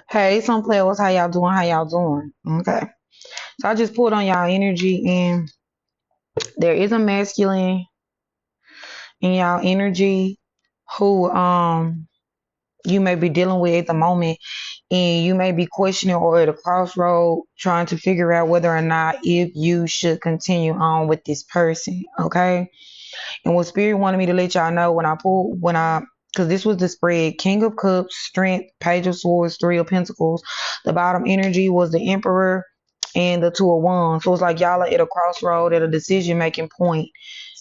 Hey, some players, how y'all doing? How y'all doing? Okay. So I just pulled on y'all energy, and there is a masculine in y'all energy who you may be dealing with at the moment, and you may be questioning or at a crossroad trying to figure out whether or not if you should continue on with this person. Okay. And what spirit wanted me to let y'all know because this was the spread: King of Cups, Strength, Page of Swords, Three of Pentacles. The bottom energy was the Emperor and the Two of Wands. So it's like y'all are at a crossroad, at a decision making point,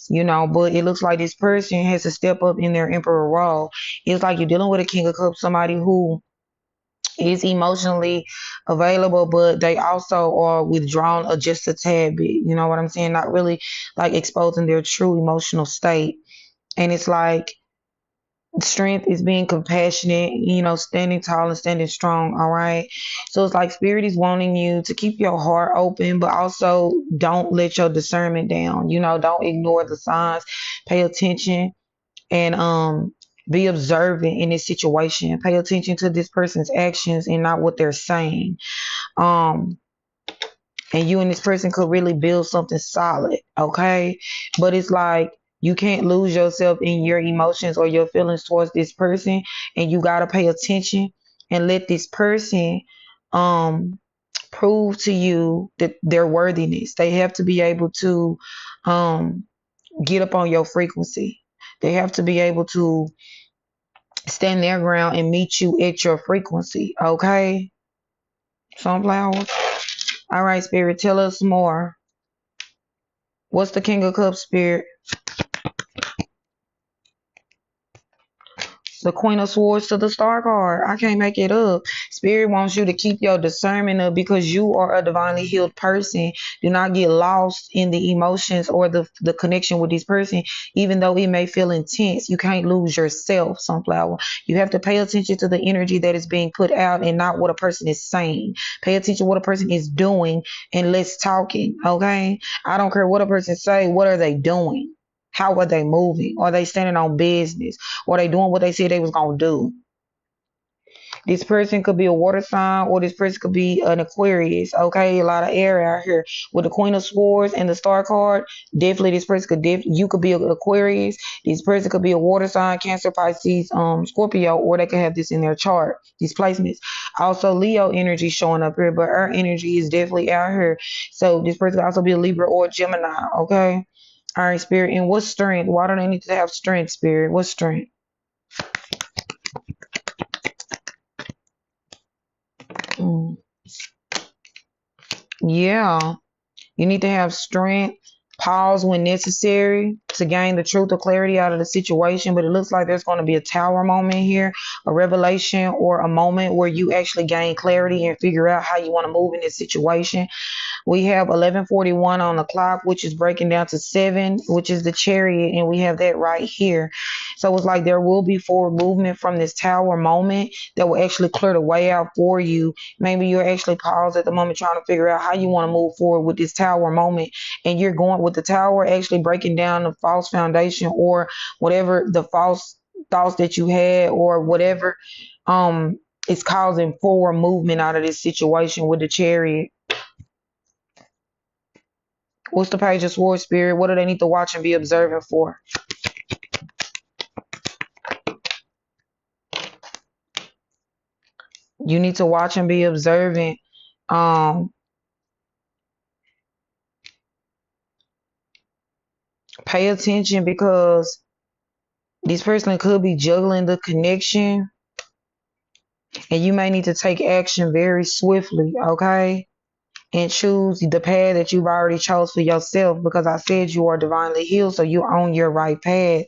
but it looks like this person has to step up in their Emperor role. It's like you're dealing with a King of Cups, somebody who is emotionally available, but they also are withdrawn just a tad bit. You know what I'm saying? Not really like exposing their true emotional state. And it's like strength is being compassionate, standing tall and standing strong. All right. So it's like spirit is wanting you to keep your heart open, but also don't let your discernment down. Don't ignore the signs, pay attention, and be observant in this situation. Pay attention to this person's actions and not what they're saying. Um, and you and this person could really build something solid, okay? But it's like you can't lose yourself in your emotions or your feelings towards this person, and you got to pay attention and let this person um prove to you that their worthiness. They have to be able to um get up on your frequency. They have to be able to stand their ground and meet you at your frequency, okay? Sunflowers. All right, spirit, tell us more. What's the King of Cups, spirit? The Queen of Swords to the Star card. I can't make it up. Spirit wants you to keep your discernment up because you are a divinely healed person. Do not get lost in the emotions or the connection with this person, even though it may feel intense. You can't lose yourself, Sunflower. You have to pay attention to the energy that is being put out and not what a person is saying. Pay attention to what a person is doing and less talking, okay? I don't care what a person say. What are they doing? How are they moving? Are they standing on business? Or they doing what they said they was gonna do? This person could be a water sign, or this person could be an Aquarius. Okay, a lot of air out here with the Queen of Swords and the Star card. Definitely, this person you could be an Aquarius. This person could be a water sign, Cancer, Pisces, Scorpio, or they could have this in their chart. These placements. Also, Leo energy showing up here, but our energy is definitely out here. So this person could also be a Libra or a Gemini. Okay. All right, spirit. And what's strength? Why do they need to have strength, spirit? What's strength? Mm. Yeah. You need to have strength, pause when necessary to gain the truth or clarity out of the situation. But it looks like there's going to be a tower moment here, a revelation, or a moment where you actually gain clarity and figure out how you want to move in this situation. We have 11:41 on the clock, which is breaking down to 7, which is the Chariot, and we have that right here. So it's like there will be forward movement from this tower moment that will actually clear the way out for you. Maybe you're actually paused at the moment trying to figure out how you want to move forward with this tower moment, and you're going with the tower actually breaking down the false foundation or whatever the false thoughts that you had or whatever is causing forward movement out of this situation with the Chariot. What's the Page of Swords, spirit? What do they need to watch and be observant for? You need to watch and be observant. Um, Pay attention because this person could be juggling the connection, and you may need to take action very swiftly, okay? And choose the path that you've already chose for yourself because I said you are divinely healed, so you're on your right path.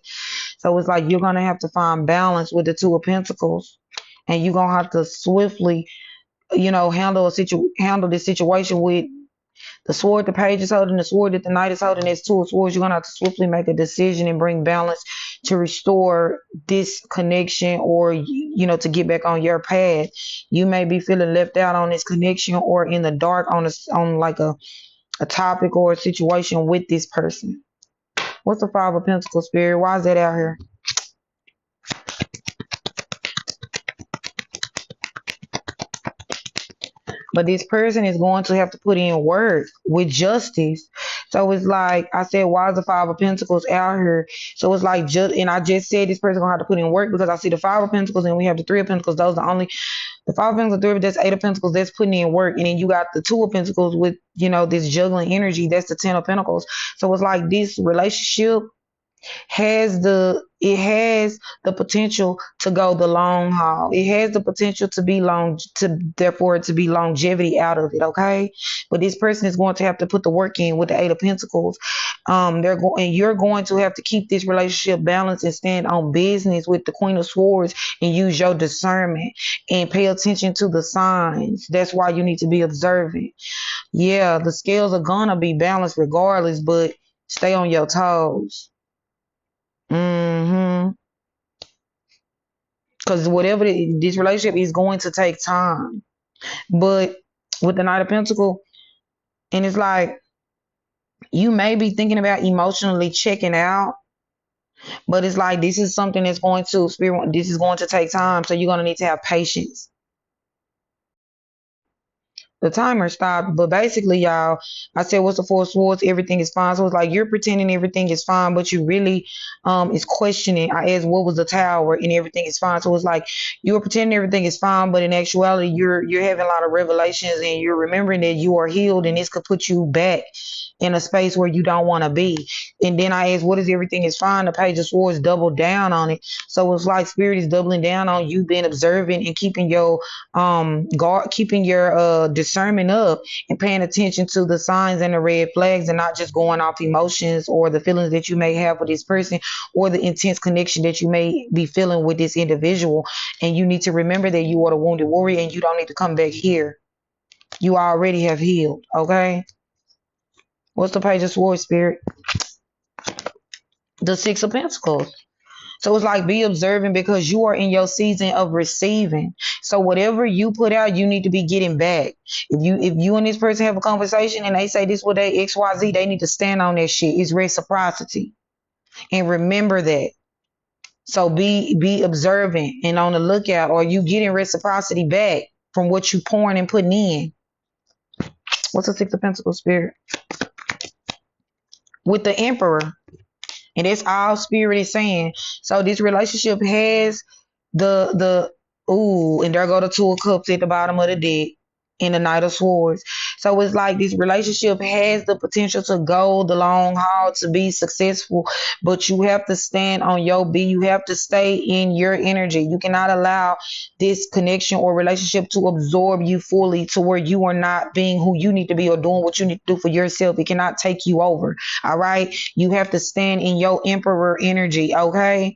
So it's like you're gonna have to find balance with the Two of Pentacles, and you're gonna have to swiftly handle this situation with the sword the page is holding, the sword that the knight is holding. There's two of swords. You're gonna have to swiftly make a decision and bring balance to restore this connection, or to get back on your path. You may be feeling left out on this connection or in the dark on like a topic or a situation with this person. What's the Five of Pentacles, spirit? Why is that out here? But this person is going to have to put in work with justice. So it's like I said, why is the Five of Pentacles out here? So it's like just, and I just said this person gonna have to put in work because I see the Five of Pentacles and we have the Three of Pentacles. Those are the only, the Five of Pentacles, Three of, that's Eight of Pentacles. That's putting in work, and then you got the Two of Pentacles with this juggling energy. That's the Ten of Pentacles. So it's like this relationship has the potential to go the long haul. It has the potential to be long, to therefore to be longevity out of it. Okay, but this person is going to have to put the work in with the Eight of Pentacles. They're going, and you're going to have to keep this relationship balanced and stand on business with the Queen of Swords and use your discernment and pay attention to the signs. That's why you need to be observant. Yeah, the scales are gonna be balanced regardless, but stay on your toes. Mm-hmm. Because whatever this relationship is going to take time. But with the Knight of Pentacle, and it's like you may be thinking about emotionally checking out, but it's like this is something that's going to spirit. This is going to take time, so you're going to need to have patience. The timer stopped, but basically, y'all, I said, what's the Four of Swords? Everything is fine. So it's like you're pretending everything is fine, but you really is questioning. I asked, what was the Tower, and everything is fine. So it's like you're pretending everything is fine, but in actuality, you're having a lot of revelations, and you're remembering that you are healed, and this could put you back in a space where you don't want to be. And then I asked, what is everything is fine? The Page of Swords doubled down on it. So it's like Spirit is doubling down on you being observant and keeping your keeping your discernment up and paying attention to the signs and the red flags, and not just going off emotions or the feelings that you may have with this person or the intense connection that you may be feeling with this individual. And you need to remember that you are the wounded warrior and you don't need to come back here. You already have healed. Okay, what's the Page of Swords, Spirit? The Six of Pentacles. So it's like be observant because you are in your season of receiving. So whatever you put out, you need to be getting back. If you and this person have a conversation and they say this what they XYZ, they need to stand on that shit. It's reciprocity. And remember that. So be observant and on the lookout, or you getting reciprocity back from what you pouring and putting in. What's the Six of Pentacles, Spirit? With the Emperor. And that's all Spirit is saying. So this relationship has the ooh, and there go the Two of Cups at the bottom of the deck in the Knight of Swords. So it's like this relationship has the potential to go the long haul, to be successful, but you have to stand on your B. You have to stay in your energy. You cannot allow this connection or relationship to absorb you fully to where you are not being who you need to be or doing what you need to do for yourself. It cannot take you over. All right. You have to stand in your Emperor energy. Okay.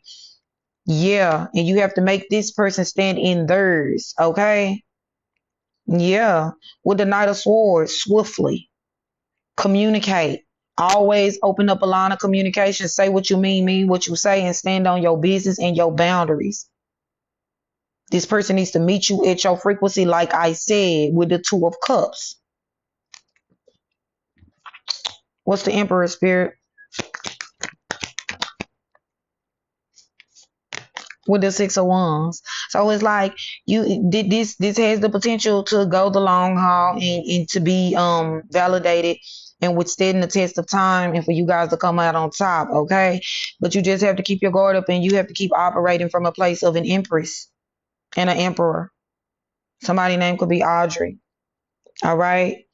Yeah. And you have to make this person stand in theirs. Okay. Yeah. With the Knight of Swords, swiftly communicate. Always open up a line of communication. Say what you mean what you say, and stand on your business and your boundaries. This person needs to meet you at your frequency, like I said, with the Two of Cups. What's the Emperor, Spirit? With the Six of Wands. So it's like you did this has the potential to go the long haul and to be validated and withstanding the test of time, and for you guys to come out on top. Okay, but you just have to keep your guard up and you have to keep operating from a place of an Empress and an Emperor. Somebody's name could be Audrey. All right,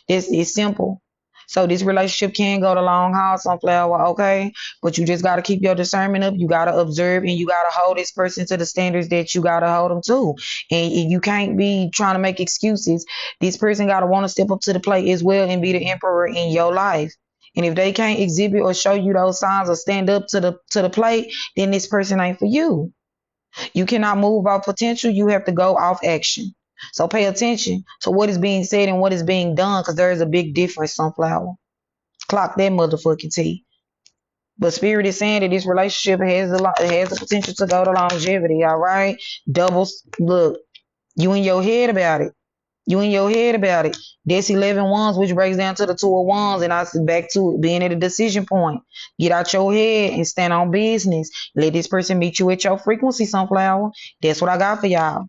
this is simple. So this relationship can go the long haul, Sunflower, okay? But you just got to keep your discernment up. You got to observe and you got to hold this person to the standards that you got to hold them to. And you can't be trying to make excuses. This person got to want to step up to the plate as well and be the Emperor in your life. And if they can't exhibit or show you those signs or stand up to the plate, then this person ain't for you. You cannot move off potential. You have to go off action. So pay attention to what is being said and what is being done, because there is a big difference, Sunflower. Clock that motherfucking T. But Spirit is saying that this relationship has the potential to go to longevity, all right? Doubles, look, you in your head about it. You in your head about it. That's 11 wands, which breaks down to the Two of Wands, and I said back to it, being at a decision point. Get out your head and stand on business. Let this person meet you at your frequency, Sunflower. That's what I got for y'all.